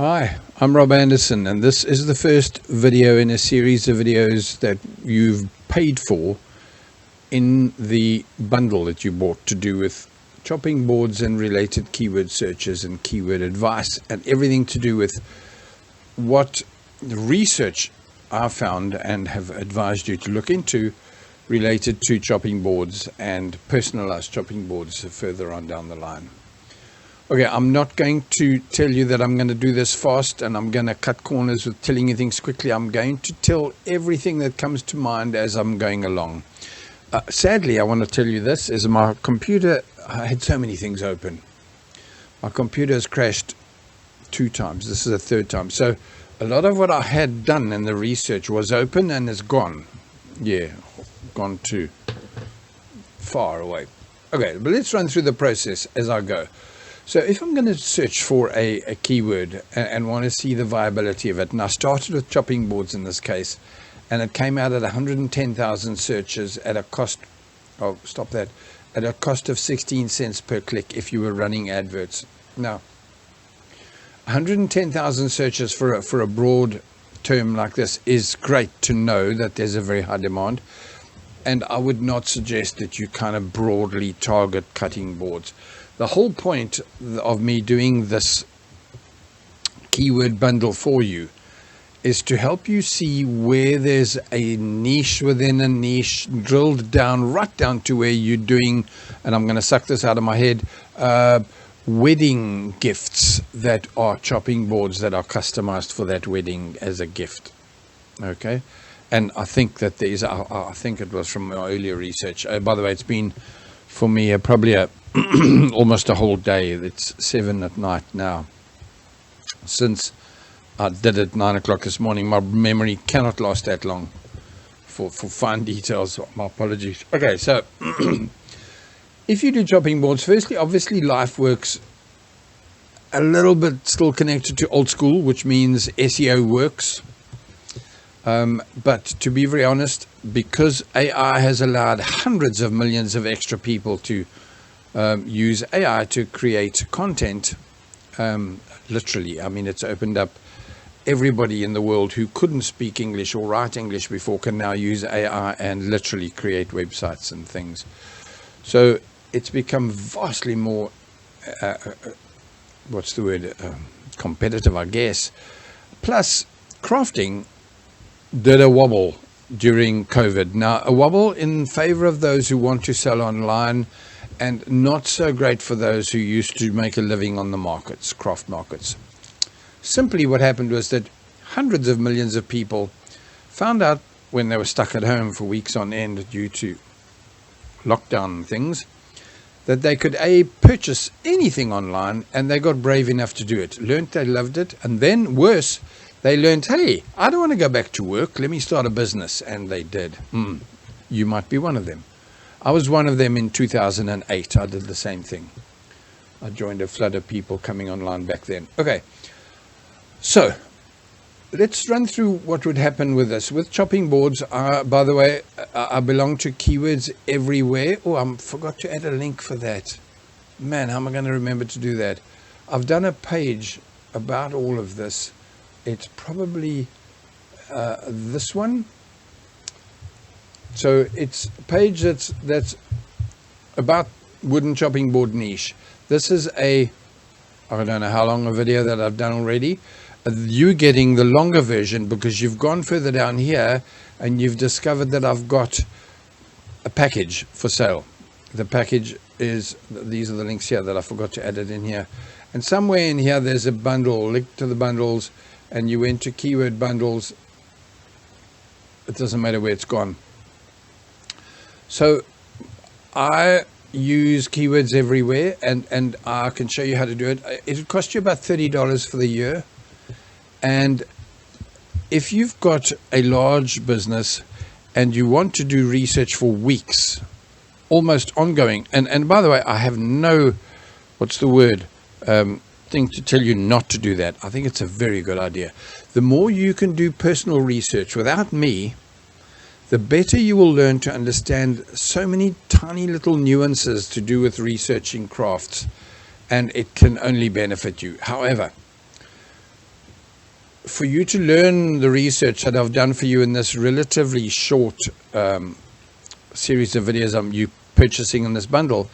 Hi, I'm Rob Anderson, and this is the first video in a series of videos that you've paid for in the bundle that you bought to do with chopping boards and related keyword searches and keyword advice and everything to do with what the research I found and have advised you to look into related to chopping boards and personalized chopping boards further on down the line. Okay, I'm not going to tell you that I'm going to do this fast and I'm going to cut corners with telling you things quickly. I'm going to tell everything that comes to mind as I'm going along. Sadly, I want to tell you this, is my computer, I had so many things open. My computer has crashed 2 times. This is the 3rd time. So a lot of what I had done in the research was open and is gone. Yeah, gone too far away. Okay, but let's run through the process as I go. So if I'm going to search for a keyword and want to see the viability of it, and I started with chopping boards in this case, and it came out at 110,000 searches at a cost of, at a cost of 16 cents per click if you were running adverts. Now, 110,000 searches for a broad term like this is great to know that there's a very high demand, and I would not suggest that you kind of broadly target cutting boards. The whole point of me doing this keyword bundle for you is to help you see where there's a niche within a niche, drilled down, right down to where you're doing, and I'm going to suck this out of my head, wedding gifts that are chopping boards that are customized for that wedding as a gift. Okay. And I think that there is, I think it was from my earlier research. By the way, it's been for me probably almost a whole day. It's 7 at night now. Since I did it 9 o'clock this morning, my memory cannot last that long for fine details. My apologies. Okay, so if you do chopping boards, firstly, obviously LifeWorks a little bit still connected to old school, which means SEO works. But to be very honest, because AI has allowed hundreds of millions of extra people to use AI to create content, literally, I mean, it's opened up everybody in the world who couldn't speak English or write English before can now use AI and literally create websites and things. So it's become vastly more, competitive, I guess. Plus, crafting did a wobble during COVID. Now, a wobble in favor of those who want to sell online, and not so great for those who used to make a living on the markets, craft markets. Simply what happened was that hundreds of millions of people found out when they were stuck at home for weeks on end due to lockdown things, that they could purchase anything online, and they got brave enough to do it, learned they loved it, and then worse, they learned, hey, I don't want to go back to work. Let me start a business. And they did. You might be one of them. I was one of them in 2008. I did the same thing. I joined a flood of people coming online back then. Okay. So let's run through what would happen with this. With chopping boards, by the way, I belong to Keywords Everywhere. Oh, I forgot to add a link for that. Man, how am I going to remember to do that? I've done a page about all of this. It's probably this one. So it's a page that's about wooden chopping board niche. This is I don't know how long a video that I've done already. You getting the longer version because you've gone further down here and you've discovered that I've got a package for sale. The package is, these are the links here that I forgot to add it in here. And somewhere in here there's a bundle, link to the bundles, and you went to keyword bundles. It doesn't matter where it's gone. So I use Keywords Everywhere, and I can show you how to do it. It would cost you about $30 for the year. And if you've got a large business and you want to do research for weeks, almost ongoing, and by the way, I have no, thing to tell you not to do that. I think it's a very good idea. The more you can do personal research without me, the better you will learn to understand so many tiny little nuances to do with researching crafts, and it can only benefit you. However, for you to learn the research that I've done for you in this relatively short series of videos I'm you purchasing in this bundle,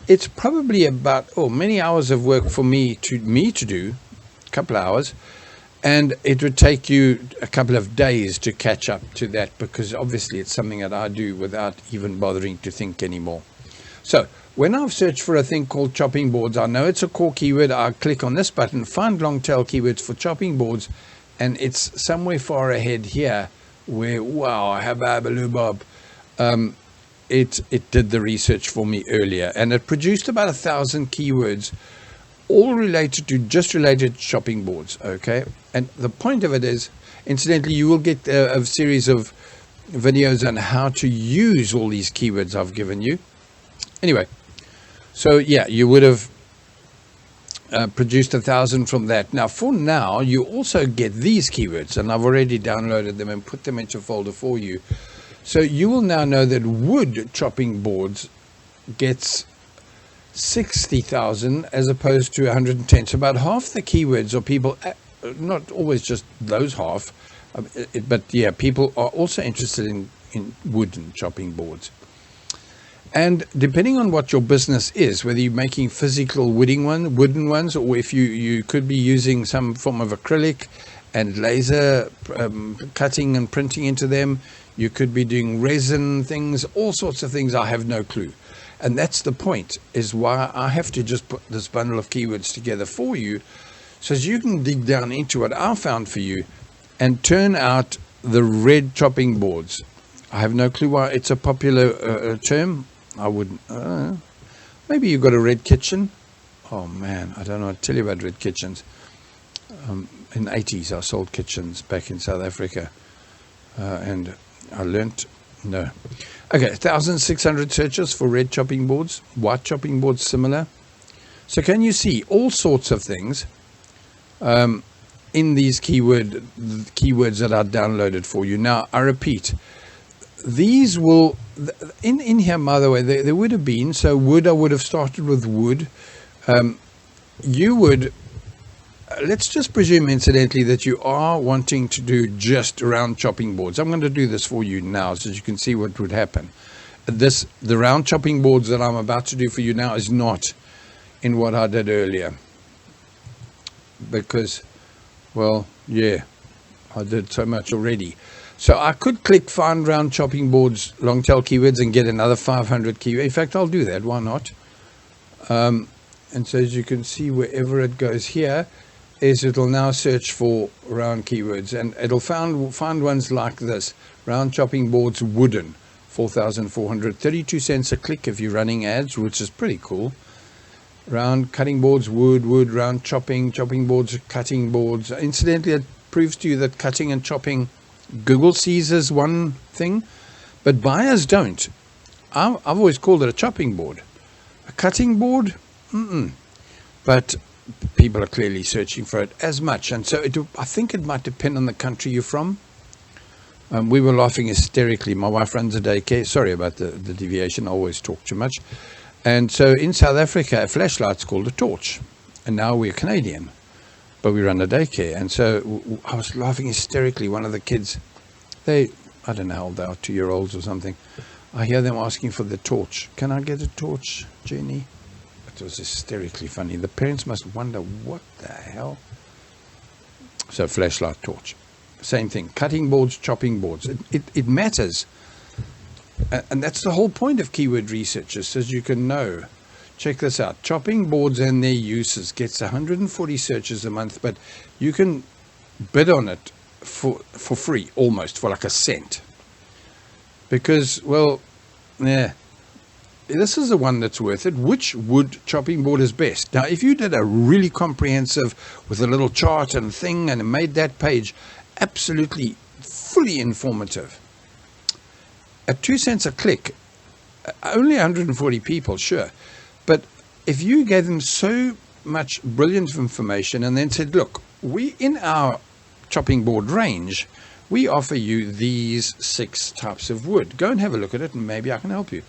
it's probably about many hours of work for me to do, a couple of hours, and it would take you a couple of days to catch up to that, because obviously it's something that I do without even bothering to think anymore. So when I've searched for a thing called chopping boards, I know it's a core keyword. I click on this button, find long tail keywords for chopping boards, and it's somewhere far ahead here where, wow, habab-a-loo-bob, it did the research for me earlier, and it produced about 1,000 keywords, all related to chopping boards. Okay, and the point of it is, incidentally, you will get a series of videos on how to use all these keywords I've given you. Anyway, so yeah, you would have produced 1,000 from that. Now, for now, you also get these keywords, and I've already downloaded them and put them into a folder for you. So you will now know that wood chopping boards gets 60,000 as opposed to 110. So about half the keywords, or people, not always just those half, but yeah, people are also interested in wooden chopping boards. And depending on what your business is, whether you're making physical wooden ones, or if you could be using some form of acrylic and laser cutting and printing into them, you could be doing resin things, all sorts of things. I have no clue. And that's the point, is why I have to just put this bundle of keywords together for you, so as you can dig down into what I found for you and turn out the red chopping boards. I have no clue why it's a popular term. I wouldn't, maybe you've got a red kitchen. Oh man, I don't know what to tell you about red kitchens. In the 80s, I sold kitchens back in South Africa, and I learnt, no. Okay, 1,600 searches for red chopping boards, white chopping boards similar. So can you see all sorts of things in these keywords that I downloaded for you? Now, I repeat, these will, in here, by the way, there would have been, so wood, I would have started with wood. You would, let's just presume, incidentally, that you are wanting to do just round chopping boards. I'm going to do this for you now so you can see what would happen. The round chopping boards that I'm about to do for you now is not in what I did earlier, because, well, yeah, I did so much already. So I could click find round chopping boards long tail keywords and get another 500 keywords. In fact, I'll do that. Why not? And so as you can see, wherever it goes here, is it'll now search for round keywords, and it'll find ones like this: round chopping boards wooden, 4,400, 32 cents a click if you're running ads, which is pretty cool. Round cutting boards, wood, round chopping boards, cutting boards. Incidentally, it proves to you that cutting and chopping, Google sees as one thing, but buyers don't. I've always called it a chopping board. A cutting board? But people are clearly searching for it as much, and so I think it might depend on the country you're from. We were laughing hysterically. My wife runs a daycare. Sorry about the deviation. I always talk too much. And so in South Africa, a flashlight's called a torch, and now we're Canadian, but we run a daycare. And so I was laughing hysterically. One of the kids, I don't know how old they are, 2-year-olds or something. I hear them asking for the torch. Can I get a torch, Jenny? It was hysterically funny. The parents must wonder, what the hell? So flashlight, torch, same thing. Cutting boards, chopping boards. It matters. And that's the whole point of keyword researchers, so you can know. Check this out. Chopping boards and their uses gets 140 searches a month, but you can bid on it for free, almost, for like a cent. Because, well, yeah, this is the one that's worth it. Which wood chopping board is best? Now, if you did a really comprehensive with a little chart and thing and made that page absolutely fully informative, at 2 cents a click, only 140 people, sure. But if you gave them so much brilliant information and then said, look, we, in our chopping board range, we offer you these 6 types of wood. Go and have a look at it, and maybe I can help you.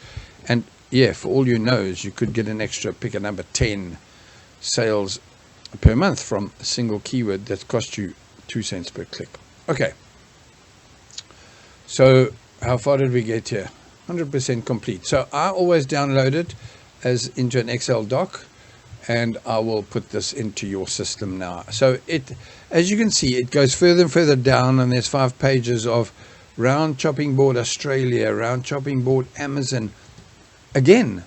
And yeah, for all you know, you could get an extra, pick a number, 10 sales per month from a single keyword that cost you 2 cents per click. Okay. So how far did we get here? 100% complete. So I always download it as into an Excel doc, and I will put this into your system now. So it, as you can see, it goes further and further down, and there's 5 pages of round chopping board Australia, round chopping board Amazon. Again,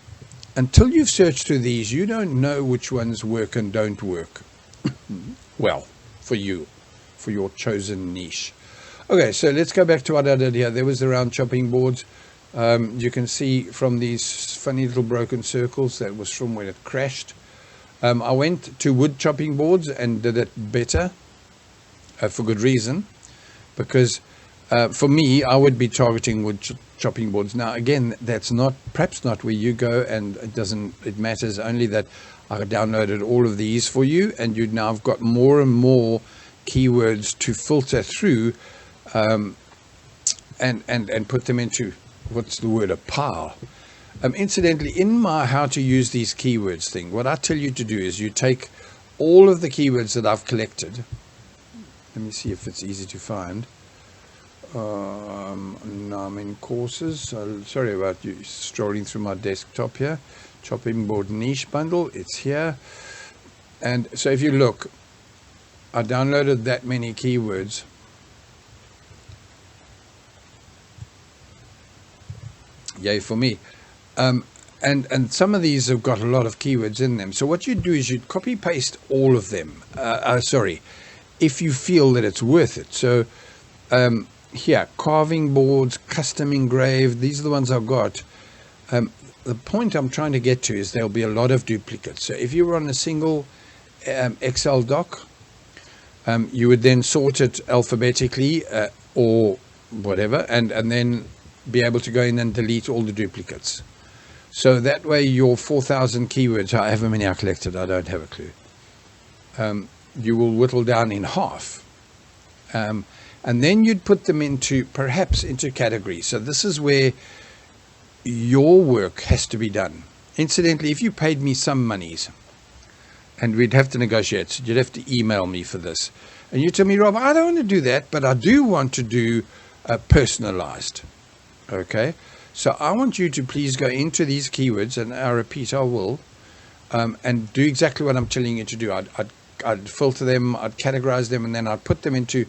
until you've searched through these, you don't know which ones work and don't work well for you, for your chosen niche. Okay, so let's go back to what I did here. There was the round chopping boards. You can see from these funny little broken circles, that was from when it crashed. I went to wood chopping boards and did it better, for good reason, because for me, I would be targeting wood chopping boards. Now, again, that's not, perhaps not where you go, and it matters only that I downloaded all of these for you, and you now have got more and more keywords to filter through, and put them into, what's the word, a pile. Incidentally, in my how to use these keywords thing, what I tell you to do is you take all of the keywords that I've collected. Let me see if it's easy to find. Now I'm in courses. Sorry about you strolling through my desktop here. Chopping board niche bundle, it's here. And so if you look, I downloaded that many keywords. Yay for me. And some of these have got a lot of keywords in them. So what you do is you copy paste all of them. If you feel that it's worth it. So here, carving boards, custom engraved, these are the ones I've got. The point I'm trying to get to is there'll be a lot of duplicates. So if you were on a single Excel doc, you would then sort it alphabetically or whatever, and then be able to go in and delete all the duplicates. So that way your 4,000 keywords, however many I collected, I don't have a clue, you will whittle down in half. And then you'd put them into, perhaps into categories. So this is where your work has to be done. Incidentally, if you paid me some monies, and we'd have to negotiate, so you'd have to email me for this, and you tell me, Rob, I don't want to do that, but I do want to do personalized. Okay, so I want you to please go into these keywords, and I repeat, I will, and do exactly what I'm telling you to do. I'd filter them, I'd categorize them, and then I'd put them into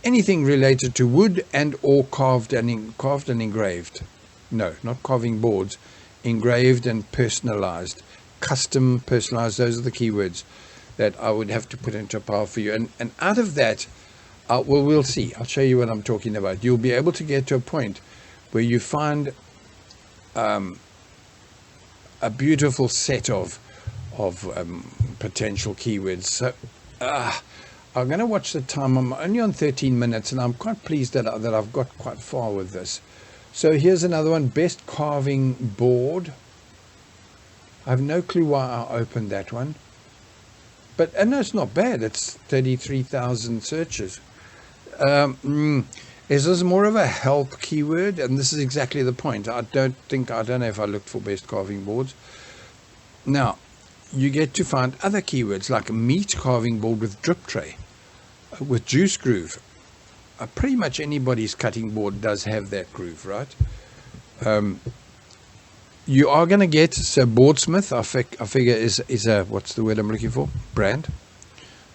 anything related to wood and or carved and engraved. No, not carving boards, engraved and personalized, custom personalized. Those are the keywords that I would have to put into a pile for you. And out of that, we'll see. I'll show you what I'm talking about. You'll be able to get to a point where you find a beautiful set of potential keywords. So I'm going to watch the time. I'm only on 13 minutes, and I'm quite pleased that I've got quite far with this. So here's another one, best carving board. I have no clue why I opened that one. But no, it's not bad. It's 33,000 searches. This is more of a help keyword, and this is exactly the point. I don't know if I looked for best carving boards. Now, you get to find other keywords like meat carving board with drip tray, with juice groove. Pretty much anybody's cutting board does have that groove, right? You are going to get, so Boardsmith, I figure is a, what's the word I'm looking for? Brand,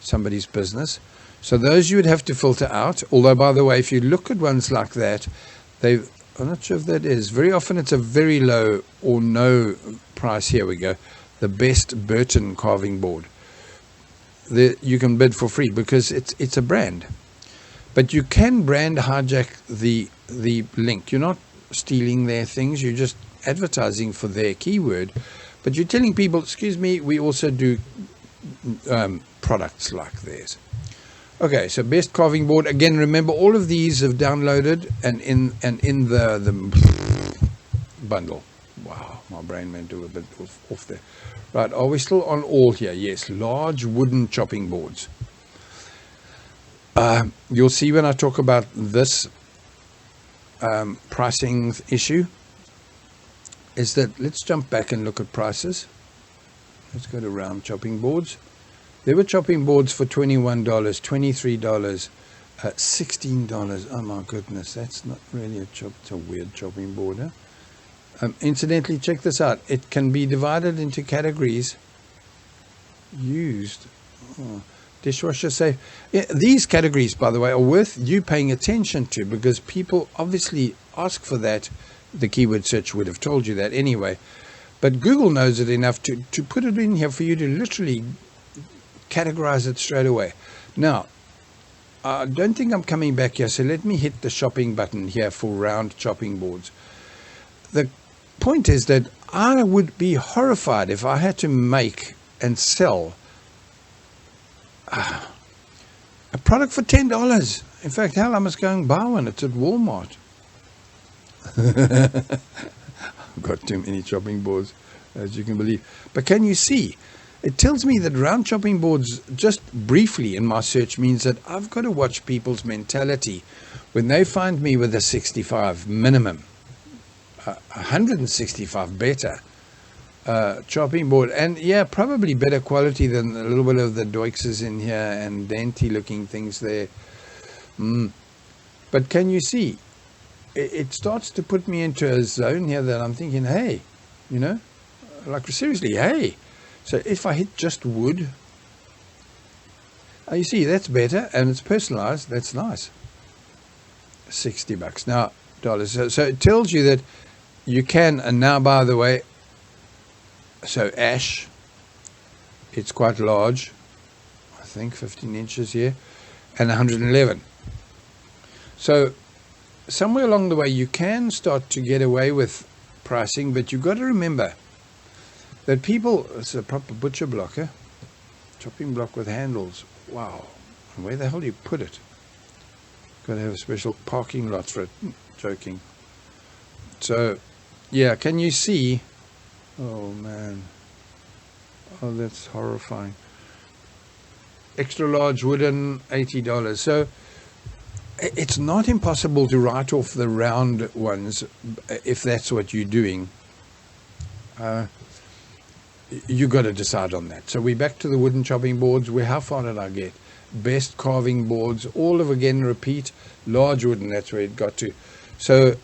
somebody's business. So those you would have to filter out. Although, by the way, if you look at ones like that, I'm not sure if that is. Very often it's a very low or no price. Here we go. The best Burton carving board. You can bid for free because it's a brand. But you can brand hijack the link. You're not stealing their things. You're just advertising for their keyword. But you're telling people, excuse me, we also do products like theirs. Okay, so best carving board. Again, remember all of these have downloaded and in the bundle. Wow, my brain went a bit off there. Right, are we still on all here? Yes, large wooden chopping boards. You'll see when I talk about this pricing issue, is that let's jump back and look at prices. Let's go to round chopping boards. There were chopping boards for $21, $23, $16. Oh my goodness, that's not really it's a weird chopping board, huh? Incidentally, check this out. It can be divided into categories. Used. Oh, dishwasher safe. Yeah, these categories, by the way, are worth you paying attention to, because people obviously ask for that. The keyword search would have told you that anyway. But Google knows it enough to put it in here for you to literally categorize it straight away. Now, I don't think I'm coming back here, so let me hit the shopping button here for round chopping boards. The point is that I would be horrified if I had to make and sell a product for $10. In fact, hell, I must go and buy one. It's at Walmart. I've got too many chopping boards, as you can believe. But can you see? It tells me that round chopping boards, just briefly in my search, means that I've got to watch people's mentality when they find me with a 65 minimum, 165 better chopping board. And yeah, probably better quality than a little bit of the Deutzes in here and dainty looking things there. But can you see? It starts to put me into a zone here that I'm thinking, hey, like seriously, hey. So if I hit just wood, you see, that's better, and it's personalized. That's nice. $60 now, dollars. So it tells you that you can. And now, by the way, so ash, it's quite large, I think 15 inches here, and 111. So somewhere along the way, you can start to get away with pricing, but you've got to remember that people, it's a proper butcher block, chopping block with handles. Wow. And where the hell do you put it? Got to have a special parking lot for it. Joking. So, yeah, can you see? Oh, man. Oh, that's horrifying. Extra large wooden, $80. So, it's not impossible to write off the round ones if that's what you're doing. You got to decide on that. So we're back to the wooden chopping boards. How far did I get? Best carving boards, all of again repeat, large wooden, that's where it got to. So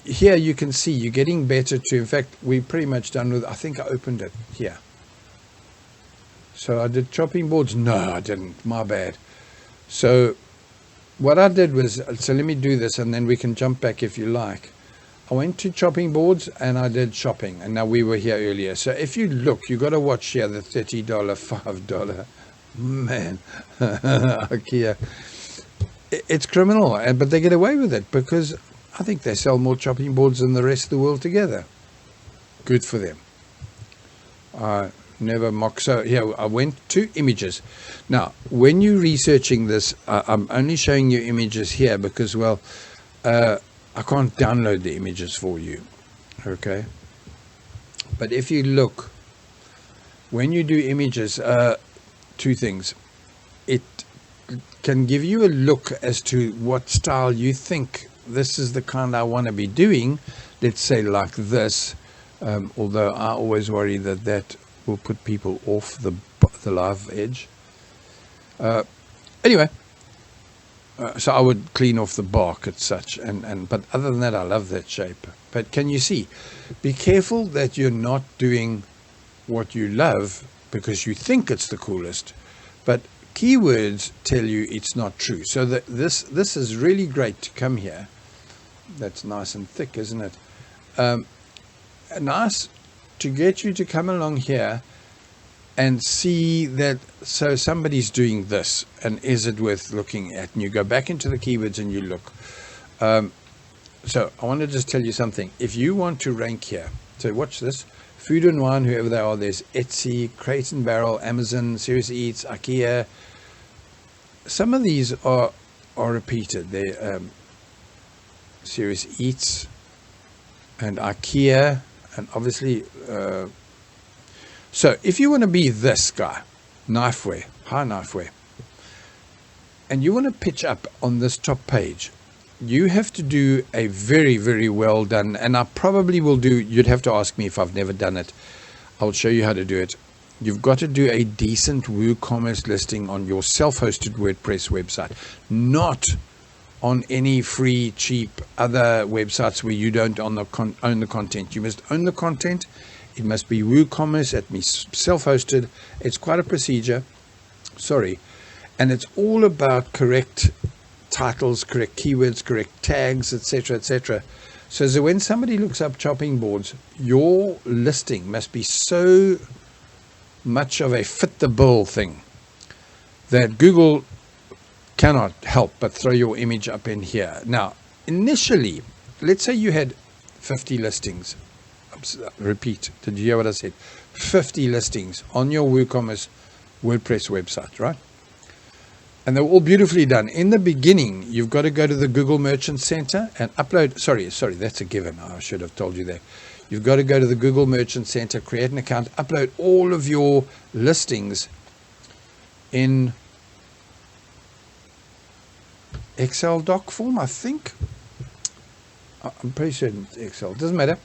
here you can see you're getting better to, in fact, we're pretty much done with, I think I opened it here. So I did chopping boards. No, I didn't. My bad. So what I did was, so let me do this and then we can jump back if you like. I went to chopping boards and I did shopping, and now we were here earlier. So if you look, you got to watch here the $30, $5, man, IKEA. It's criminal, but they get away with it because I think they sell more chopping boards than the rest of the world together. Good for them. Never mock. So here I went to images. Now, when you're researching this, I'm only showing you images here because, well, I can't download the images for you, okay? But if you look, when you do images, two things. It can give you a look as to what style you think this is the kind I want to be doing. Let's say like this, although I always worry that will put people off the live edge. Anyway. So I would clean off the bark as such, but other than that, I love that shape. But can you see? Be careful that you're not doing what you love because you think it's the coolest, but keywords tell you it's not true. So this is really great to come here. That's nice and thick, isn't it? Nice to get you to come along here and see that, so somebody's doing this, and is it worth looking at? And you go back into the keywords and you look. So I want to just tell you something. If you want to rank here, so watch this. Food and Wine, whoever they are, there's Etsy, Crate and Barrel, Amazon, Serious Eats, IKEA. Some of these are repeated. They're Serious Eats and IKEA, and obviously... So if you want to be this guy, knifeware, high knifeware, and you want to pitch up on this top page, you have to do a very, very well done, and I probably will do, you'd have to ask me if I've never done it. I'll show you how to do it. you've got to do a decent WooCommerce listing on your self-hosted WordPress website, not on any free, cheap other websites where you don't own the content. You must own the content. It must be WooCommerce. It must be self-hosted. It's quite a procedure. Sorry. And it's all about correct titles, correct keywords, correct tags, etc., etc. So when somebody looks up chopping boards, your listing must be so much of a fit the bill thing that Google cannot help but throw your image up in here. Now, initially, let's say you had 50 listings. Repeat, did you hear what I said? 50 listings on your WooCommerce WordPress website, right? And they're all beautifully done. In the beginning, you've got to go to the Google Merchant Center and upload. Sorry, that's a given. I should have told you that. You've got to go to the Google Merchant Center, create an account, upload all of your listings in Excel doc form, I think. I'm pretty certain it's Excel. Doesn't matter.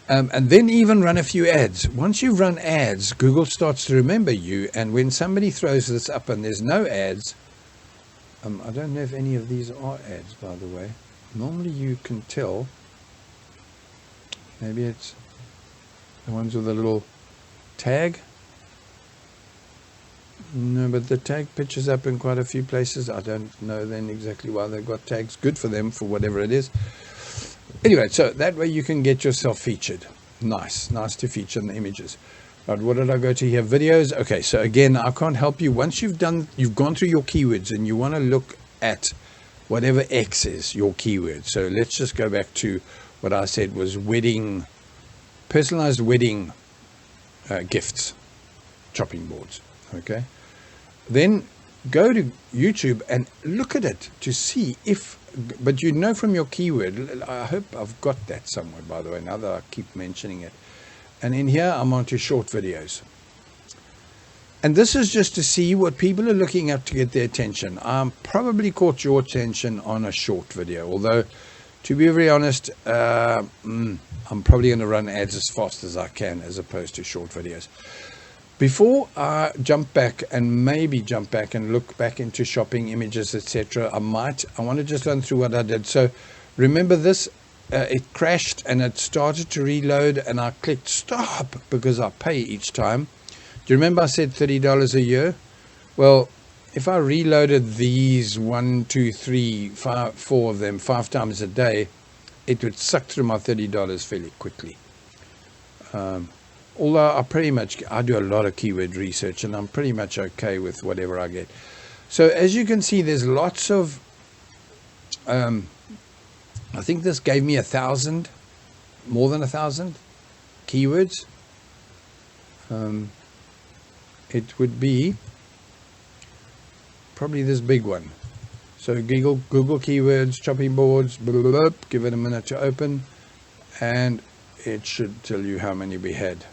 And then even run a few ads. Once you've run ads, Google starts to remember you. And when somebody throws this up and there's no ads, I don't know if any of these are ads, by the way. Normally you can tell. Maybe it's the ones with a little tag. No, but the tag pictures up in quite a few places. I don't know then exactly why they've got tags. Good for them for whatever it is. Anyway, so that way you can get yourself featured. Nice to feature in the images. Right, what did I go to here? Videos. Okay, so again, I can't help you. Once you've gone through your keywords and you want to look at whatever X is your keyword. So let's just go back to what I said was wedding, personalized wedding gifts, chopping boards. Okay, then go to YouTube and look at it to see if, but you know from your keyword, I hope I've got that somewhere, by the way, now that I keep mentioning it. And in here, I'm onto short videos. And this is just to see what people are looking at to get their attention. I'm probably caught your attention on a short video, although to be very honest, I'm probably going to run ads as fast as I can as opposed to short videos. Before I jump back and look back into shopping images, etc., I want to just run through what I did. So remember this, it crashed and it started to reload and I clicked stop because I pay each time. Do you remember I said $30 a year? Well, if I reloaded these 1, 2, 3, 5, 4 of them 5 times a day, it would suck through my $30 fairly quickly. Although I do a lot of keyword research and I'm pretty much okay with whatever I get. So as you can see, there's lots of, I think this gave me 1,000, more than 1,000 keywords. It would be probably this big one. So Google keywords, chopping boards, blah, blah, blah, give it a minute to open and it should tell you how many we had.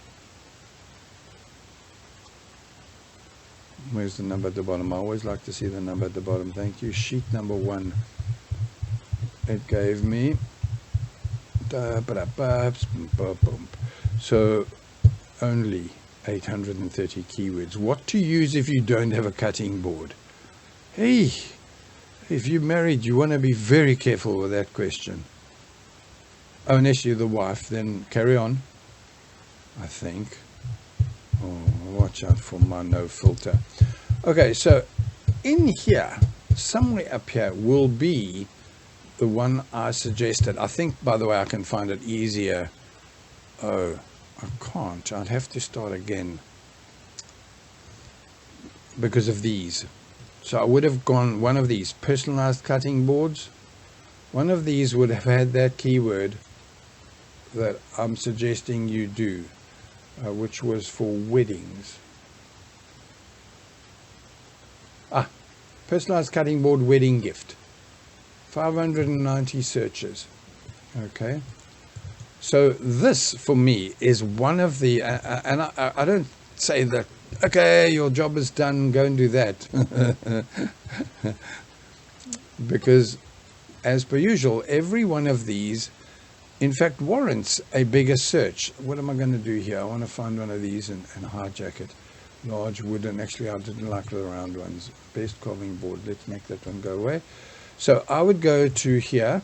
Where's the number at the bottom? I always like to see the number at the bottom. Thank you. Sheet number 1. It gave me so only 830 keywords. What to use if you don't have a cutting board? Hey, if you're married, you want to be very careful with that question. Oh, unless you're the wife, then carry on, I think. Oh, watch out for my no filter. Okay, so in here, somewhere up here will be the one I suggested. I think, by the way, I can find it easier. Oh, I can't. I'd have to start again because of these. So I would have gone one of these personalized cutting boards. One of these would have had that keyword that I'm suggesting you do. Which was for weddings. Personalized cutting board wedding gift. 590 searches. Okay. So this for me is one of the, and I don't say that, okay, your job is done, go and do that. Because as per usual, every one of these in fact warrants a bigger search. What am I going to do here? I want to find one of these and hijack it. Large wooden, actually I didn't like the round ones. Best carving board, let's make that one go away. So I would go to here,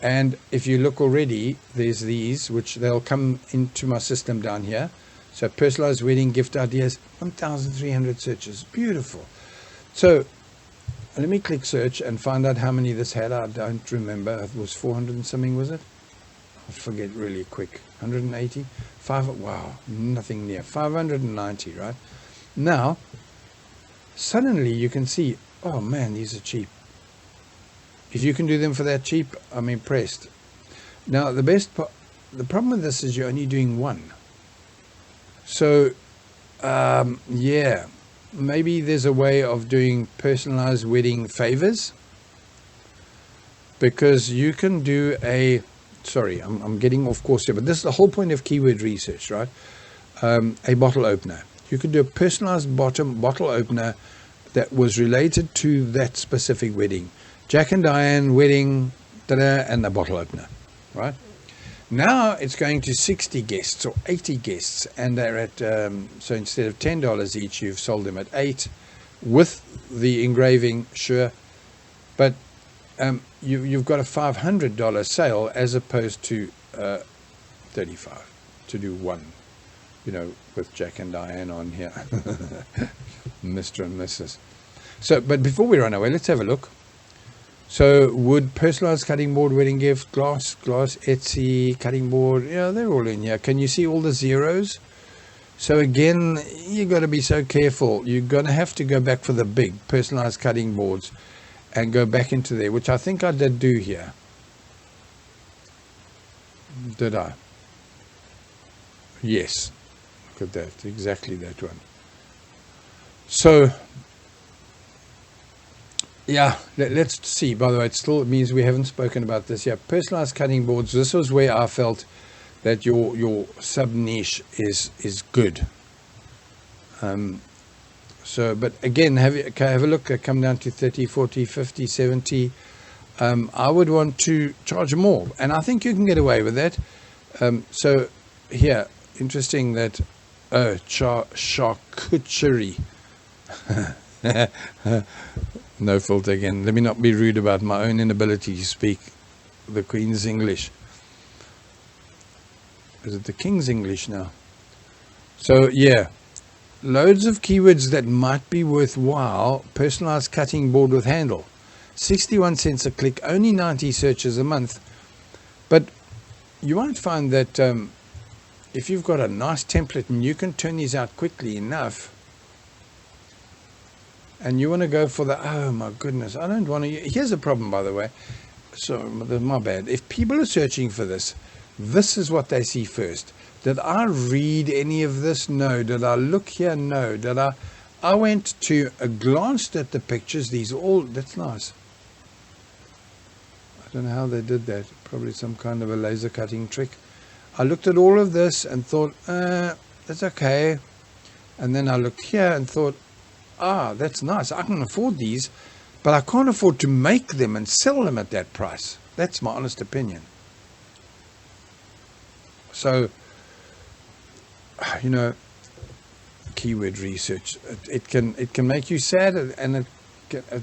and if you look already, there's these, which they'll come into my system down here. So personalized wedding gift ideas, 1,300 searches, beautiful. So let me click search and find out how many this had. I don't remember. It was 400 and something, was it? I forget really quick. 180? Wow, nothing near. 590, right? Now, suddenly you can see, oh man, these are cheap. If you can do them for that cheap, I'm impressed. Now, the problem with this is you're only doing one. So, yeah. Maybe there's a way of doing personalized wedding favors, because you can do I'm getting off course here, but this is the whole point of keyword research, right? A bottle opener. You could do a personalized bottle opener that was related to that specific wedding. Jack and Diane wedding, and the bottle opener, right? Now it's going to 60 guests or 80 guests, and they're at, so instead of $10 each, you've sold them at $8 with the engraving, sure. But you've got a $500 sale as opposed to $35 to do one, with Jack and Diane on here, Mr. and Mrs. So, but before we run away, let's have a look. So wood, personalized cutting board, wedding gift, glass, Etsy, cutting board, they're all in here. Can you see all the zeros? So again, you got to be so careful. You're going to have to go back for the big personalized cutting boards and go back into there, which I think I did do here. Did I? Yes. Look at that, exactly that one. So yeah, let's see. By the way, it still means we haven't spoken about this yet. Personalized cutting boards. This was where I felt that your sub niche is good. So, but again, have a look. Come down to 30, 40, 50, 70. I would want to charge more, and I think you can get away with that. So here, interesting that charcuterie. No filter again. Let me not be rude about my own inability to speak the Queen's English. Is it the King's English now? So yeah, loads of keywords that might be worthwhile. Personalized cutting board with handle, 61 cents a click, only 90 searches a month. But you might find that if you've got a nice template and you can turn these out quickly enough, and you want to go for the, oh my goodness, I don't want to, here's a problem, by the way. So, my bad. If people are searching for this is what they see first. Did I read any of this? No. Did I look here? No. Did I went to, glanced at the pictures. These all, that's nice. I don't know how they did that. Probably some kind of a laser cutting trick. I looked at all of this and thought, that's okay. And then I looked here and thought, that's nice. I can afford these, but I can't afford to make them and sell them at that price. That's my honest opinion. So, keyword research, it can make you sad, and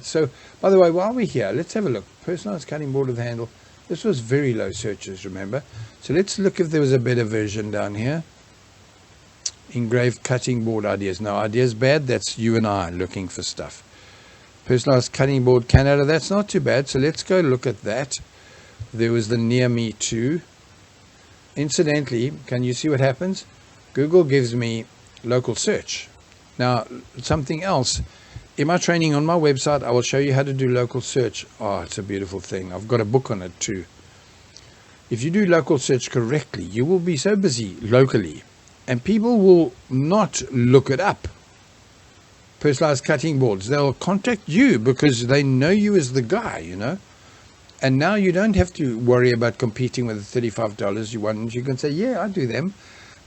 so, by the way, while we're here, let's have a look. Personalized cutting board with handle. This was very low searches, remember? So let's look if there was a better version down here. Engraved cutting board ideas. No, ideas bad. That's you and I looking for stuff. Personalized cutting board Canada. That's not too bad. So let's go look at that. There was the near me too. Incidentally, can you see what happens? Google gives me local search. Now, something else. In my training on my website, I will show you how to do local search. Oh, it's a beautiful thing. I've got a book on it too. If you do local search correctly, you will be so busy locally, and people will not look it up. Personalized cutting boards. They'll contact you because they know you as the guy, And now you don't have to worry about competing with the $35 you want. You can say, yeah, I do them.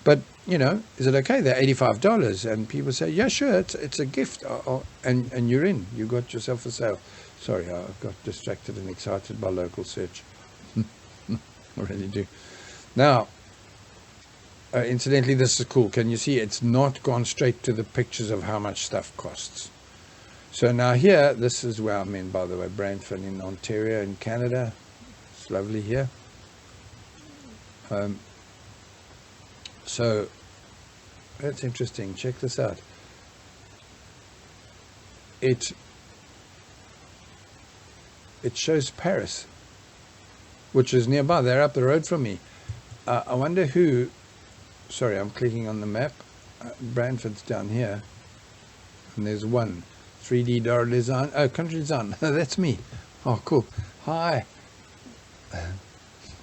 But, is it okay? They're $85. And people say, yeah, sure, it's a gift. And you're in. You got yourself a sale. Sorry, I got distracted and excited by local search. I really do. Now, incidentally, this is cool. Can you see it's not gone straight to the pictures of how much stuff costs? So now here, this is where I'm in, by the way, Brantford in Ontario in Canada. It's lovely here. So that's interesting. Check this out. It shows Paris, which is nearby. They're up the road from me. I wonder who. Sorry, I'm clicking on the map. Brantford's down here, and there's one 3D Door Design. Oh, Country Design. That's me. Oh, cool. Hi.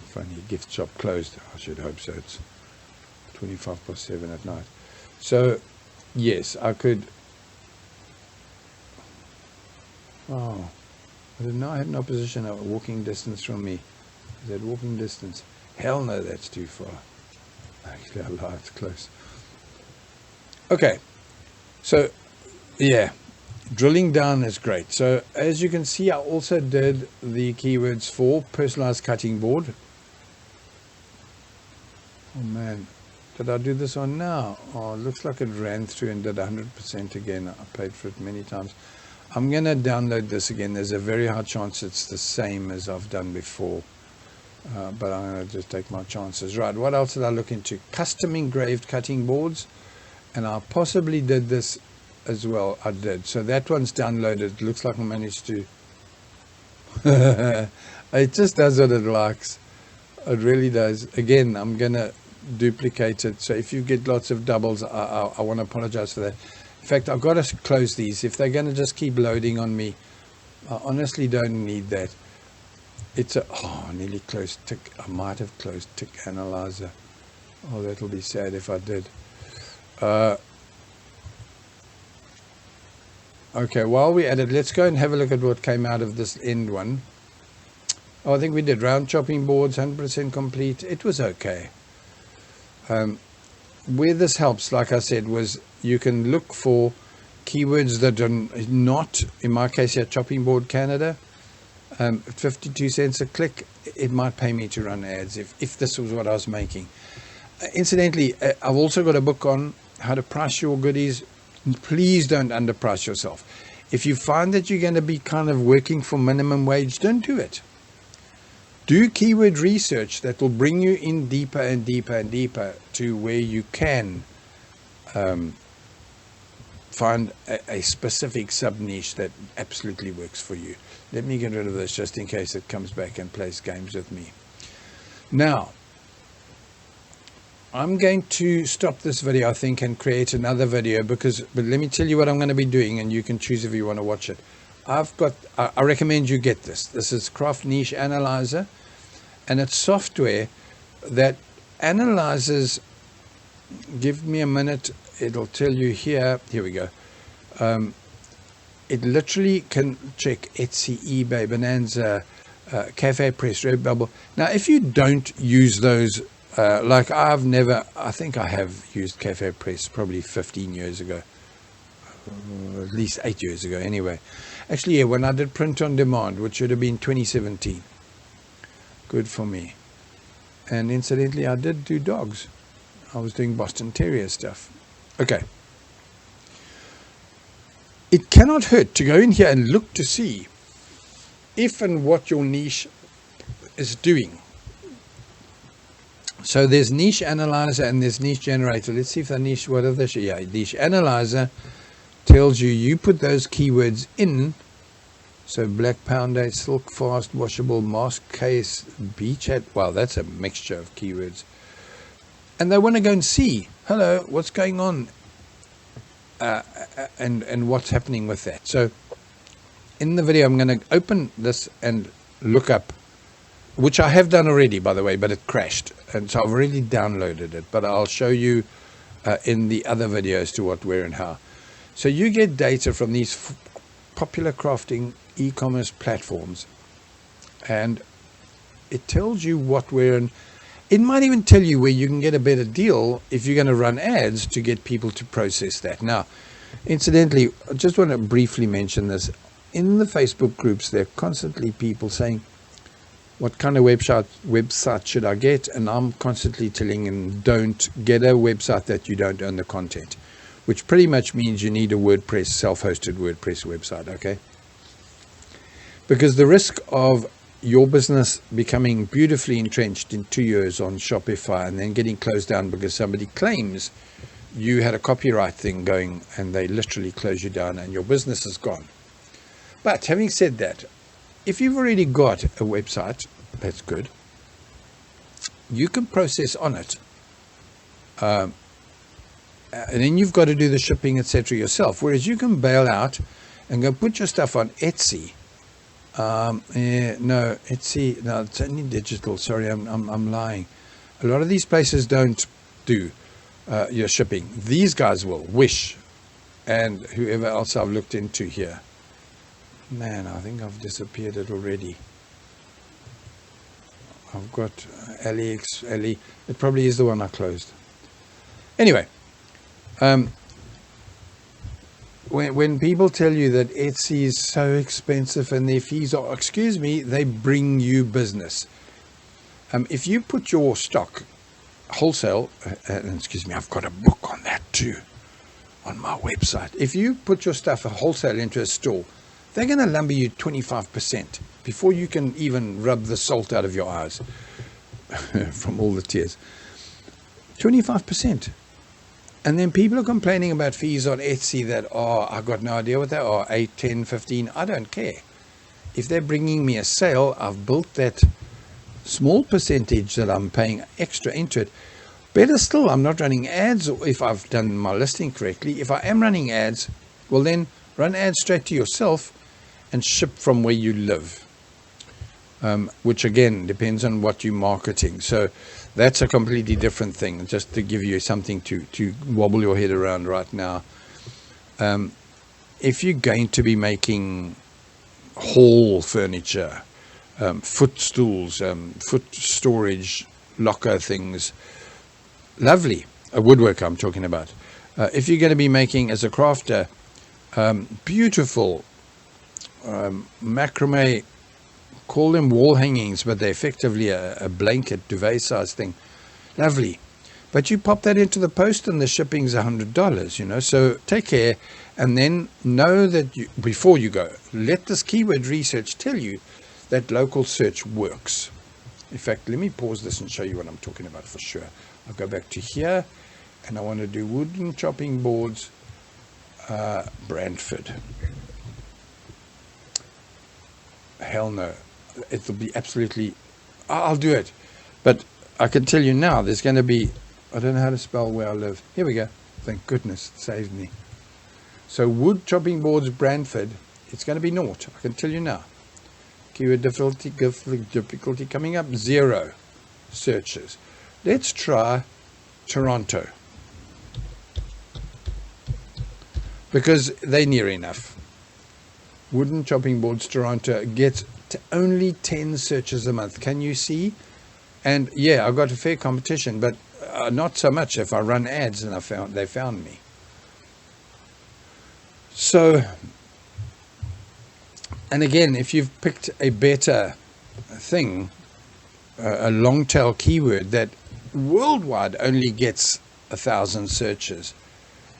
Funny, gift shop closed. I should hope so. It's 7:25 at night. So, yes, I could. Oh, I did not have an opposition at walking distance from me. Is that walking distance? Hell no, that's too far. Actually, I lied, it's close. Okay, so yeah, drilling down is great. So as you can see, I also did the keywords for personalized cutting board. Oh man, did I do this one now? Oh, it looks like it ran through and did 100% again. I paid for it many times. I'm going to download this again. There's a very high chance it's the same as I've done before. But I'm going to just take my chances. Right, what else did I look into? Custom engraved cutting boards. And I possibly did this as well. I did. So that one's downloaded. It looks like I managed to. It just does what it likes. It really does. Again, I'm going to duplicate it. So if you get lots of doubles, I want to apologize for that. In fact, I've got to close these. If they're going to just keep loading on me, I honestly don't need that. It's a, oh, nearly closed tick. I might have closed tick analyzer. Oh, that'll be sad if I did. Okay, while we're at it, let's go and have a look at what came out of this end one. Oh, I think we did round chopping boards, 100% complete. It was okay. Where this helps, like I said, was you can look for keywords that are not, in my case here, Chopping Board Canada. 52 cents a click, it might pay me to run ads if this was what I was making. Incidentally, I've also got a book on how to price your goodies. Please don't underprice yourself. If you find that you're going to be kind of working for minimum wage, don't do it. Do keyword research that will bring you in deeper and deeper and deeper to where you can find a specific sub-niche that absolutely works for you. Let me get rid of this just in case it comes back and plays games with me. Now, I'm going to stop this video, I think, and create another video but let me tell you what I'm going to be doing, and you can choose if you want to watch it. I recommend you get this. This is Craft Niche Analyzer, and it's software that analyzes. Give me a minute. It'll tell you here. Here we go. It literally can check Etsy, eBay, Bonanza, Cafe Press, Redbubble. Now, if you don't use those, like I think I have used Cafe Press probably 15 years ago, at least 8 years ago anyway. Actually, yeah, when I did print on demand, which should have been 2017. Good for me. And incidentally, I did do dogs. I was doing Boston Terrier stuff. Okay. It cannot hurt to go in here and look to see if and what your niche is doing. So there's Niche Analyzer and there's Niche Generator. Let's see if the niche, what are they? Yeah, Niche Analyzer tells you put those keywords in. So black pound, silk fast, washable, mask case, beach hat. Wow, that's a mixture of keywords. And they want to go and see, hello, what's going on? And what's happening with that. So in the video, I'm going to open this and look up, which I have done already, by the way, but it crashed. And so I've already downloaded it, but I'll show you in the other videos to what, where, and how. So you get data from these popular crafting e-commerce platforms, and it tells you what, where, and it might even tell you where you can get a better deal if you're going to run ads to get people to process that. Now, incidentally, I just want to briefly mention this. In the Facebook groups, there are constantly people saying, what kind of website should I get? And I'm constantly telling him, don't get a website that you don't own the content, which pretty much means you need a WordPress, self-hosted WordPress website, okay? Because the risk of your business becoming beautifully entrenched in 2 years on Shopify and then getting closed down because somebody claims you had a copyright thing going and they literally close you down and your business is gone. But having said that, if you've already got a website, that's good. You can process on it. And then you've got to do the shipping, etc. yourself. Whereas you can bail out and go put your stuff on Etsy. Etsy, no, it's only digital. Sorry, I'm lying. A lot of these places don't do your shipping. These guys will, Wish, and whoever else I've looked into here. Man, I think I've disappeared it already. I've got Ali. It probably is the one I closed. Anyway, when people tell you that Etsy is so expensive and their fees are, excuse me, they bring you business. If you put your stock wholesale, excuse me, I've got a book on that too, on my website. If you put your stuff wholesale into a store, they're going to lumber you 25% before you can even rub the salt out of your eyes from all the tears. 25%. And then people are complaining about fees on Etsy that are, I've got no idea what they are, 8, 10, 15. I don't care. If they're bringing me a sale, I've built that small percentage that I'm paying extra into it. Better still, I'm not running ads if I've done my listing correctly. If I am running ads, well then run ads straight to yourself and ship from where you live, which again depends on what you're marketing. So that's a completely different thing, just to give you something to wobble your head around right now. If you're going to be making hall furniture, footstools, foot storage, locker things, lovely, a woodworker I'm talking about. If you're going to be making, as a crafter, beautiful macrame, call them wall hangings, but they're effectively a blanket duvet size thing. Lovely. But you pop that into the post and the shipping's $100, you know. So take care, and then know that before you go, let this keyword research tell you that local search works. In fact, let me pause this and show you what I'm talking about for sure. I'll go back to here, and I want to do wooden chopping boards, Brantford. Hell no. It'll be absolutely, I'll do it. But I can tell you now, there's going to be, I don't know how to spell where I live. Here we go. Thank goodness it saved me. So wood chopping boards, Brantford, it's going to be naught. I can tell you now. Keyword difficulty coming up, 0 searches. Let's try Toronto, because they're near enough. Wooden chopping boards, Toronto, gets to only 10 searches a month. Can you see? And yeah, I've got a fair competition, but not so much if I run ads and they found me. So, and again, if you've picked a better thing, a long tail keyword that worldwide only gets 1,000 searches,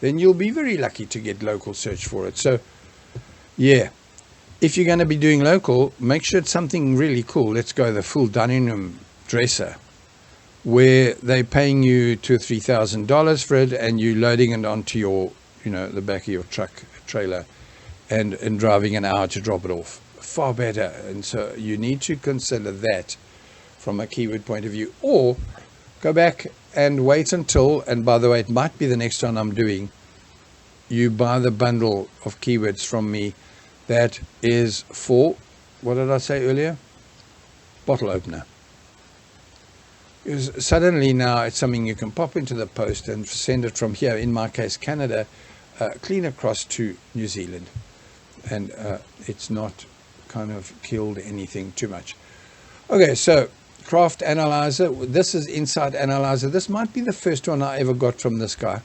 then you'll be very lucky to get local search for it. So yeah, if you're going to be doing local, make sure it's something really cool. Let's go the full dining room dresser, where they're paying you $2,000 or $3,000 for it, and you're loading it onto your, the back of your truck trailer, and driving an hour to drop it off. Far better. And so you need to consider that from a keyword point of view, or go back and wait until, and by the way, it might be the next one I'm doing, you buy the bundle of keywords from me that is for, what did I say earlier? Bottle opener. Because suddenly now it's something you can pop into the post and send it from here, in my case Canada, clean across to New Zealand. And it's not kind of killed anything too much. Okay, so Craft Analyzer. This is Insight Analyzer. This might be the first one I ever got from this guy.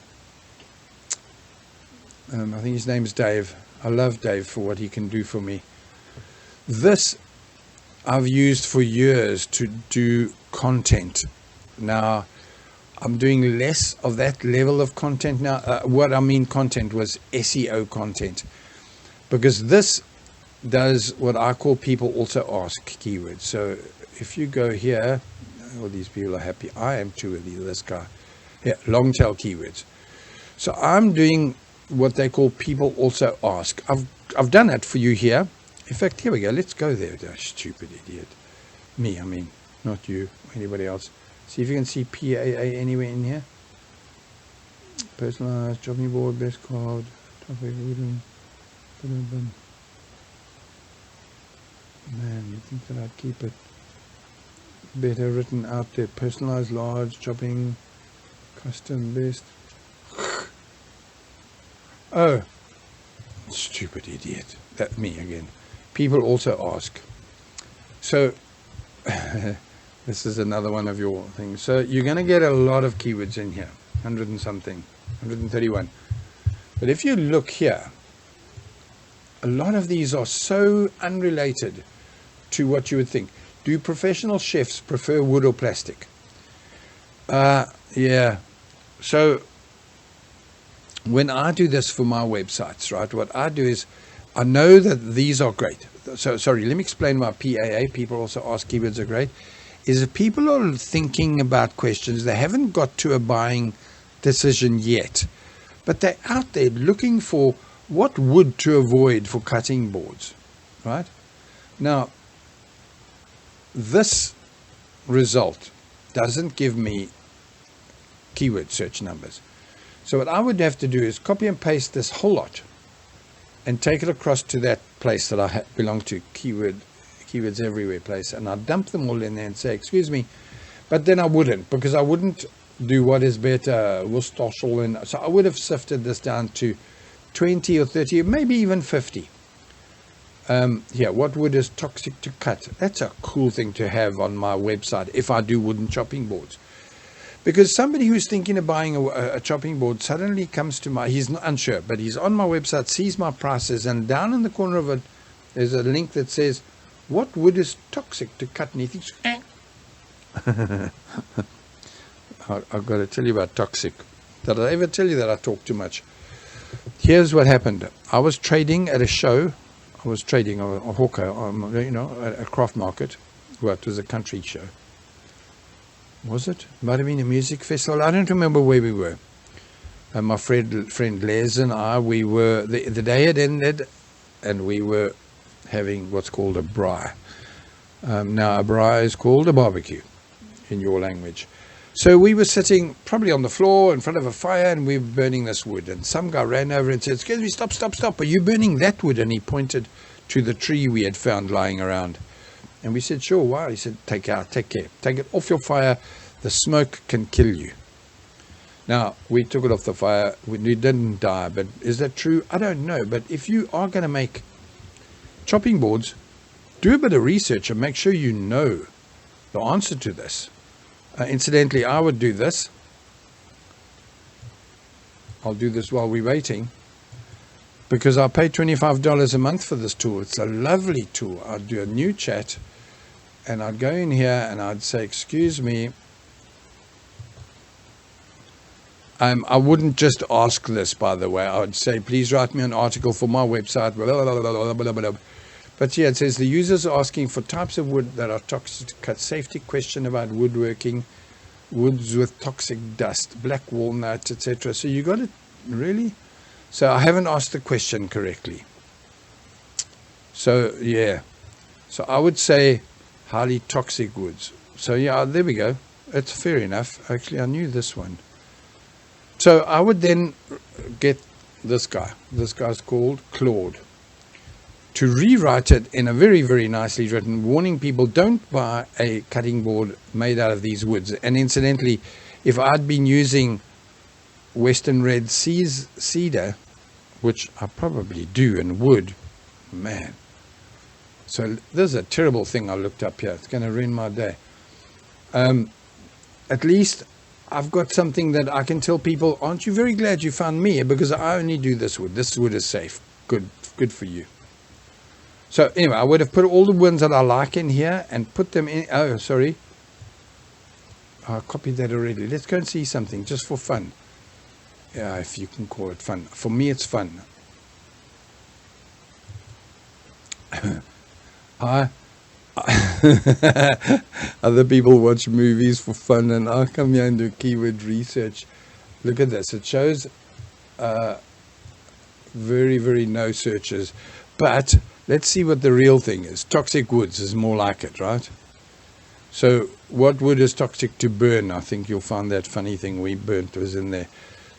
I think his name is Dave. I love Dave for what he can do for me. This I've used for years to do content. Now, I'm doing less of that level of content now. What I mean content was SEO content, because this does what I call people also ask keywords. So if you go here, all these people are happy. I am too with this guy. Here, long tail keywords. So I'm doing what they call people also ask. I've done it for you here. In fact, here we go. Let's go there. Oh, stupid idiot. Me, I mean, not you, anybody else. See if you can see PAA anywhere in here. Personalized, chopping board, best card, topic, wooden. Man, you think that I'd keep it better written out there? Personalized, large, chopping, custom, best. Oh, stupid idiot. That me again. People also ask. So this is another one of your things. So you're going to get a lot of keywords in here, 100 and something, 131. But if you look here, a lot of these are so unrelated to what you would think. Do professional chefs prefer wood or plastic? Yeah. So when I do this for my websites, right, what I do is I know that these are great. So, sorry, let me explain why PAA, people also ask keywords, are great. Is that people are thinking about questions. They haven't got to a buying decision yet, but they're out there looking for what wood to avoid for cutting boards, right? Now, this result doesn't give me keyword search numbers. So what I would have to do is copy and paste this whole lot and take it across to that place that I belong to, keywords everywhere place, and I'd dump them all in there and say, excuse me, but then I wouldn't, because I wouldn't do what is better, Worcestershire, and so I would have sifted this down to 20 or 30, maybe even 50. Yeah, what wood is toxic to cut? That's a cool thing to have on my website if I do wooden chopping boards. Because somebody who's thinking of buying a chopping board suddenly comes to he's not unsure, but he's on my website, sees my prices, and down in the corner of it, there's a link that says, what wood is toxic to cut? And he thinks, I've got to tell you about toxic. Did I ever tell you that I talk too much? Here's what happened. I was trading at a show. I was trading a hawker, at a craft market. Well, it was a country show. Was it? Might have been a music festival. I don't remember where we were. And my friend Les and I, we were, the day had ended, and we were having what's called a braai. Now, a braai is called a barbecue in your language. So we were sitting probably on the floor in front of a fire, and we were burning this wood. And some guy ran over and said, excuse me, stop. Are you burning that wood? And he pointed to the tree we had found lying around. And we said, sure, why? He said, take care. Take it off your fire. The smoke can kill you. Now, we took it off the fire. We didn't die, but is that true? I don't know. But if you are going to make chopping boards, do a bit of research and make sure you know the answer to this. Incidentally, I would do this. I'll do this while we're waiting, because I pay $25 a month for this tool. It's a lovely tool. I'd do a new chat, and I'd go in here and I'd say, excuse me, I wouldn't just ask this, by the way. I would say, please write me an article for my website. Blah, blah, blah, blah, blah. But yeah, it says the users are asking for types of wood that are toxic to cut, safety question about woodworking, woods with toxic dust, black walnut, etc. So you got it, really? So I haven't asked the question correctly. So yeah, so I would say highly toxic woods. So yeah, there we go. It's fair enough. Actually, I knew this one. So I would then get this guy. This guy's called Claude, to rewrite it in a very, very nicely written, warning people, don't buy a cutting board made out of these woods. And incidentally, if I'd been using Western Red cedar, which I probably do and would, man. So this is a terrible thing I looked up here. It's going to ruin my day. At least I've got something that I can tell people, aren't you very glad you found me? Because I only do this wood. This wood is safe. Good for you. So anyway, I would have put all the ones that I like in here and put them in. Oh, sorry. I copied that already. Let's go and see something just for fun. Yeah, if you can call it fun. For me, it's fun. Other people watch movies for fun, and I come here and do keyword research. Look at this. It shows very, very no searches. But let's see what the real thing is. Toxic woods is more like it, right? So what wood is toxic to burn? I think you'll find that funny thing we burnt was in there.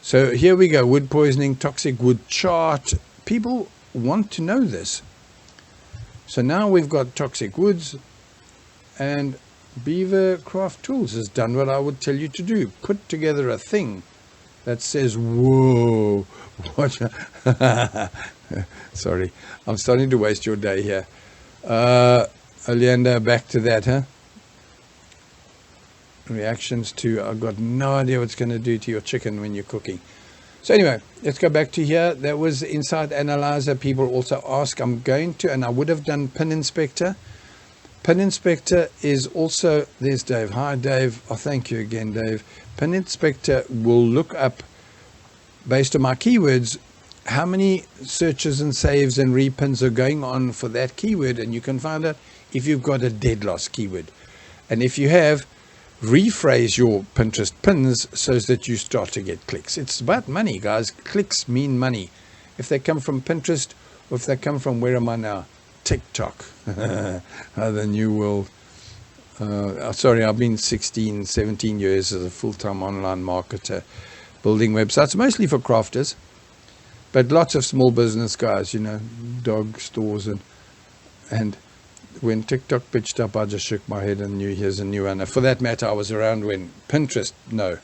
So here we go. Wood poisoning, toxic wood chart. People want to know this. So now we've got toxic woods, and Beaver Craft Tools has done what I would tell you to do. Put together a thing that says, whoa, what? Sorry, I'm starting to waste your day here. Oleander, back to that, huh? Reactions to, I've got no idea what's going to do to your chicken when you're cooking. So anyway, let's go back to here. That was Inside Analyzer. People also ask, I'm going to, and I would have done Pin Inspector. Pin Inspector is also, there's Dave. Hi, Dave. Oh, thank you again, Dave. Pin Inspector will look up, based on my keywords, how many searches and saves and repins are going on for that keyword, and you can find out if you've got a dead loss keyword. And if you have, rephrase your Pinterest pins so that you start to get clicks. It's about money, guys. Clicks mean money. If they come from Pinterest, or if they come from, where am I now? TikTok. The new world. Sorry, I've been 16, 17 years as a full-time online marketer, building websites, mostly for crafters, but lots of small business guys, you know, dog stores. And when TikTok pitched up, I just shook my head and knew here's a new one. For that matter, I was around when Pinterest, no.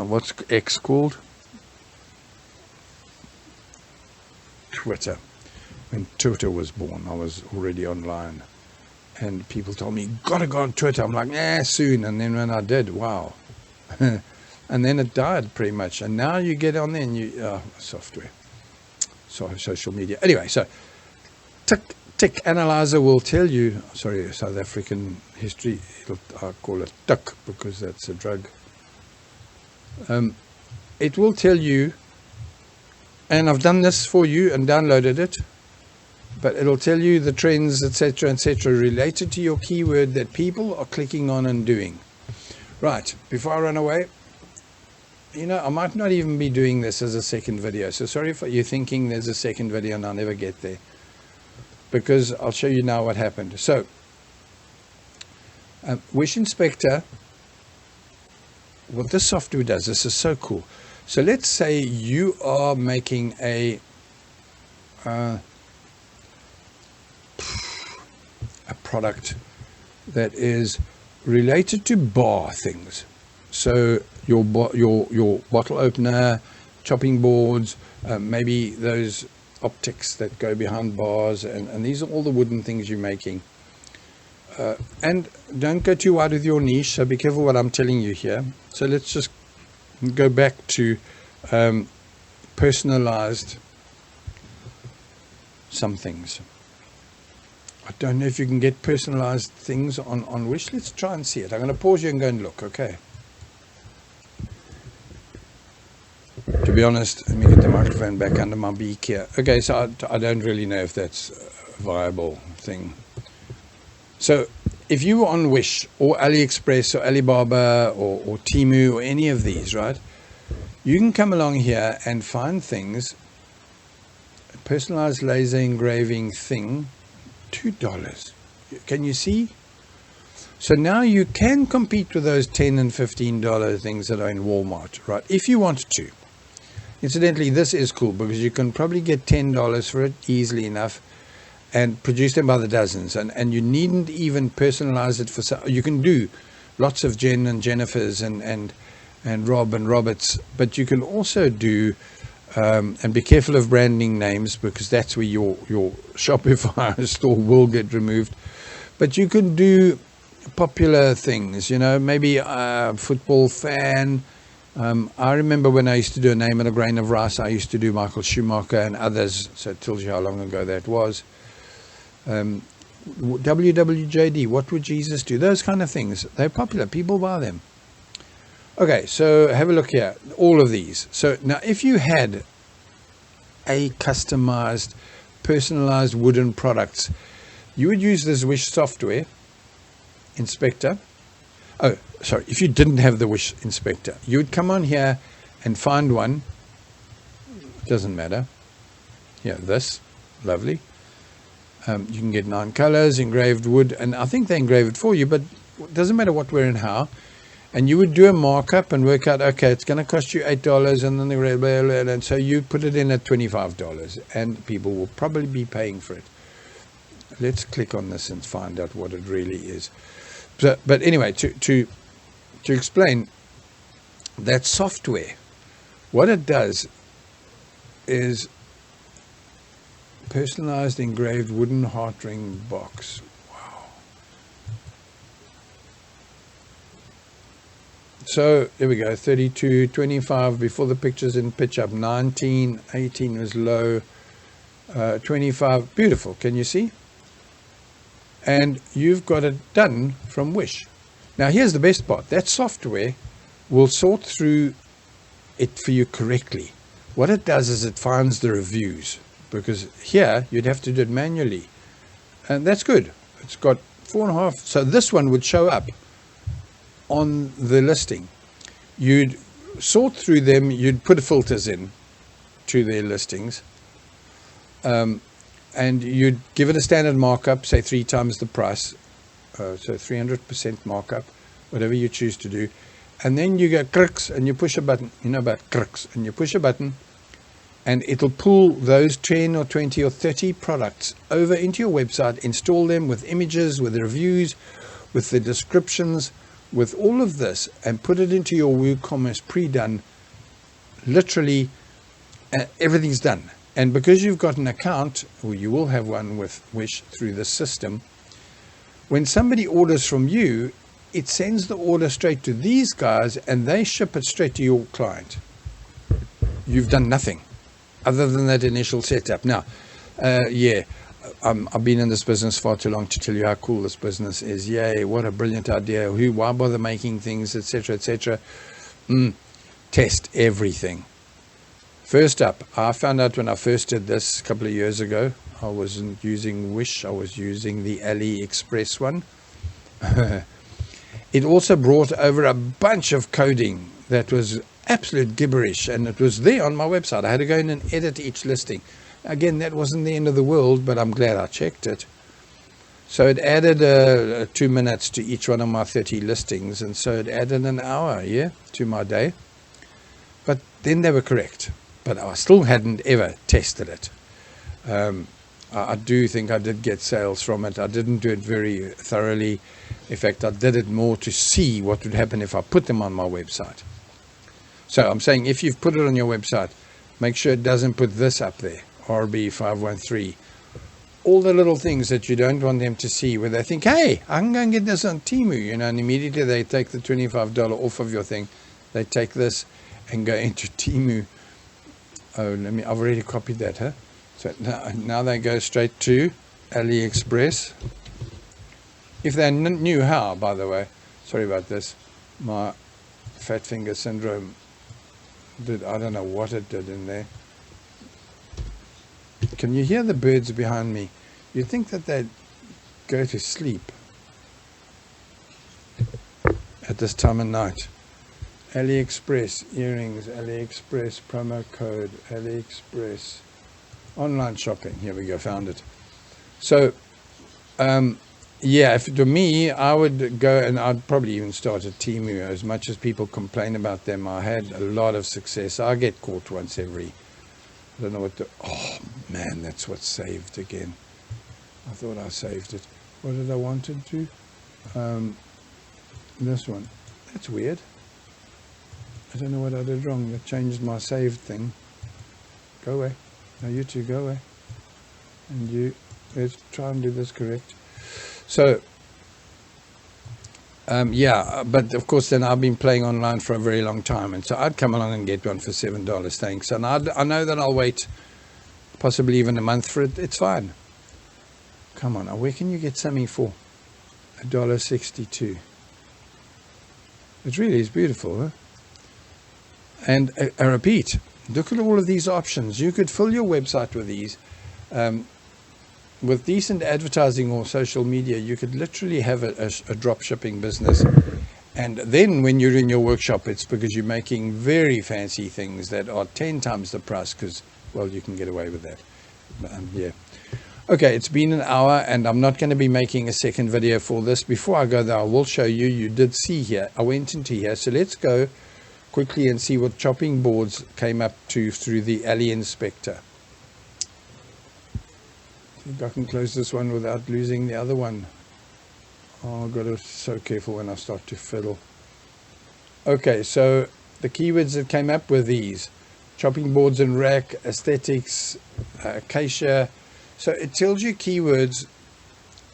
What's X called? Twitter. When Twitter was born, I was already online. And people told me, gotta go on Twitter. I'm like, soon. And then when I did, wow. And then it died pretty much. And now you get on there and you, software. So social media. Anyway, so Tick Analyzer will tell you, sorry, South African history, I call it tuck because that's a drug. It will tell you, and I've done this for you and downloaded it, but it'll tell you the trends, etc., related to your keyword that people are clicking on and doing. Right, before I run away, you know, I might not even be doing this as a second video, so sorry if you're thinking there's a second video and I'll never get there, because I'll show you now what happened. So, Wish Inspector, what this software does, this is so cool. So let's say you are making a product that is related to bar things. So your bottle opener, chopping boards, maybe those optics that go behind bars, and these are all the wooden things you're making. And don't go too wide with your niche, so be careful what I'm telling you here. So let's just go back to personalized some things. I don't know if you can get personalized things on Wish. Let's try and see it. I'm going to pause you and go and look, okay? To be honest, let me get the microphone back under my beak here. Okay, so I don't really know if that's a viable thing. So if you were on Wish or AliExpress or Alibaba or Temu or any of these, right, you can come along here and find things. A personalized laser engraving thing, $2. Can you see? So now you can compete with those $10 and $15 things that are in Walmart, right? If you want to. Incidentally, this is cool because you can probably get $10 for it easily enough and produce them by the dozens. And you needn't even personalize it for, you can do lots of Jen and Jennifers and Rob and Roberts, but you can also do, and be careful of branding names because that's where your Shopify store will get removed. But you can do popular things, you know, maybe a football fan, I remember when I used to do A Name and a Grain of Rice, I used to do Michael Schumacher and others, so it tells you how long ago that was. WWJD, What Would Jesus Do? Those kind of things, they're popular, people buy them. Okay, so have a look here, all of these. So now if you had a customized, personalized wooden products, you would use this Wish software inspector. Oh, sorry, if you didn't have the Wish inspector, you would come on here and find one. Doesn't matter. Yeah, this, lovely. You can get 9 colors, engraved wood, and I think they engrave it for you, but it doesn't matter what, where, and how. And you would do a markup and work out, okay, it's going to cost you $8, and then and so you put it in at $25, and people will probably be paying for it. Let's click on this and find out what it really is. So, but anyway, to explain that software, what it does is personalized engraved wooden heart ring box. Wow. So there we go, 32, 25 before the pictures in pitch up, 19, 18 was low, 25, beautiful, can you see? And you've got it done from Wish. Now here's the best part, that software will sort through it for you correctly. What it does is it finds the reviews, because here you'd have to do it manually, and that's good. It's got 4.5, so this one would show up on the listing. You'd sort through them, you'd put filters in to their listings, and you'd give it a standard markup, say 3 times the price, so 300% markup, whatever you choose to do. And then you go cricks and you push a button, you know about cricks, and you push a button and it'll pull those 10 or 20 or 30 products over into your website, install them with images, with reviews, with the descriptions, with all of this, and put it into your WooCommerce pre-done. Literally everything's done. And because you've got an account, or you will have one with Wish through the system, when somebody orders from you, it sends the order straight to these guys and they ship it straight to your client. You've done nothing other than that initial setup. Now, I've been in this business far too long to tell you how cool this business is. Yay, what a brilliant idea. Why bother making things, etc., etc. Test everything. First up, I found out when I first did this a couple of years ago, I wasn't using Wish, I was using the AliExpress one. It also brought over a bunch of coding that was absolute gibberish, and it was there on my website. I had to go in and edit each listing. Again, that wasn't the end of the world, but I'm glad I checked it. So it added 2 minutes to each one of my 30 listings, and so it added an hour, to my day. But then they were correct. But I still hadn't ever tested it. I do think I did get sales from it. I didn't do it very thoroughly. In fact, I did it more to see what would happen if I put them on my website. So I'm saying, if you've put it on your website, make sure it doesn't put this up there, RB513. All the little things that you don't want them to see, where they think, hey, I can go and get this on Temu, and immediately they take the $25 off of your thing. They take this and go into Temu. Oh, I've already copied that, huh? So now they go straight to AliExpress. If they knew how, by the way. Sorry about this. My fat finger syndrome I don't know what it did in there. Can you hear the birds behind me? You'd think that they'd go to sleep at this time of night. AliExpress earrings, AliExpress promo code, AliExpress online shopping. Here we go, found it. So, if to me, I would go, and I'd probably even start at Temu. As much as people complain about them, I had a lot of success. I get caught once every, I don't know what oh man, that's what's saved again. I thought I saved it. What did I want to do? This one. That's weird. I don't know what I did wrong. That changed my saved thing. Go away. No, you two, go away. And you, let's try and do this correct. So, Yeah, but of course then I've been playing online for a very long time, and so I'd come along and get one for $7, thanks. And I know that I'll wait possibly even a month for it. It's fine. Come on, where can you get something for $1.62? It really is beautiful, huh? And I repeat, look at all of these options. You could fill your website with these. With decent advertising or social media, you could literally have a drop shipping business. And then when you're in your workshop, it's because you're making very fancy things that are 10 times the price because, well, you can get away with that. Yeah. Okay, it's been an hour and I'm not going to be making a second video for this. Before I go there, I will show you. You did see here. I went into here. So let's go quickly and see what chopping boards came up to through the alley inspector. I think I can close this one without losing the other one. Oh, I've got to be so careful when I start to fiddle. Okay, so the keywords that came up were these: chopping boards and rack, aesthetics, acacia. So it tells you keywords.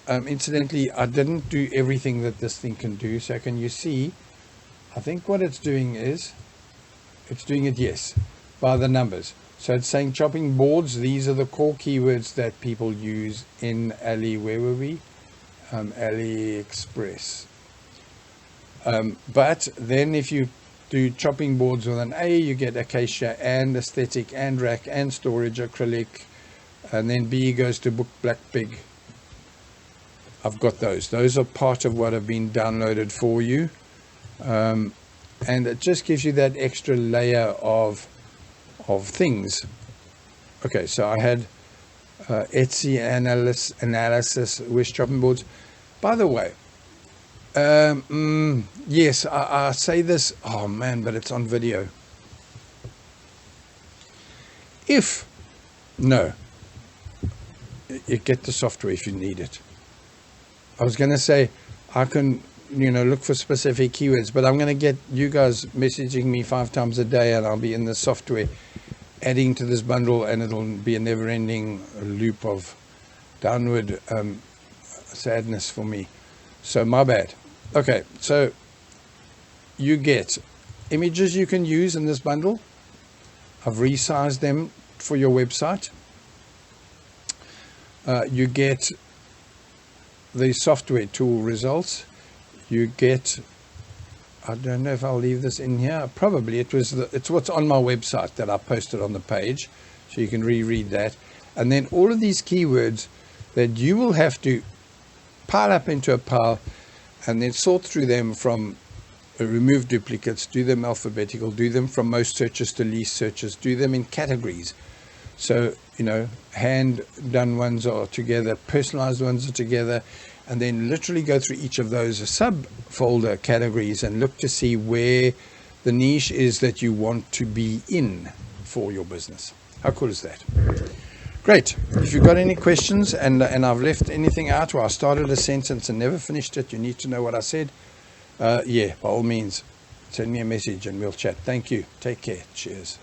Incidentally, I didn't do everything that this thing can do. So can you see? I think what it's doing is, it's doing it, yes, by the numbers. So it's saying chopping boards. These are the core keywords that people use in Ali. Where were we? AliExpress. But then if you do chopping boards with an A, you get acacia and aesthetic and rack and storage, acrylic. And then B goes to book black pig. I've got those. Those are part of what have been downloaded for you. And it just gives you that extra layer of things. Okay, so I had Etsy analysis with chopping boards. By the way, yes, I say this, oh man, but it's on video. You get the software if you need it. I was going to say I can look for specific keywords, but I'm going to get you guys messaging me 5 times a day and I'll be in the software adding to this bundle, and it'll be a never-ending loop of downward sadness for me. So my bad. Okay, so you get images you can use in this bundle. I've resized them for your website. You get the software tool results. You get, I don't know if I'll leave this in here. Probably it's what's on my website that I posted on the page, so you can reread that. And then all of these keywords that you will have to pile up into a pile and then sort through them from remove duplicates, do them alphabetical, do them from most searches to least searches, do them in categories. So, hand done ones are together, personalized ones are together, and then literally go through each of those subfolder categories and look to see where the niche is that you want to be in for your business. How cool is that? Great. If you've got any questions and I've left anything out, or I started a sentence and never finished it, you need to know what I said, by all means, send me a message and we'll chat. Thank you. Take care. Cheers.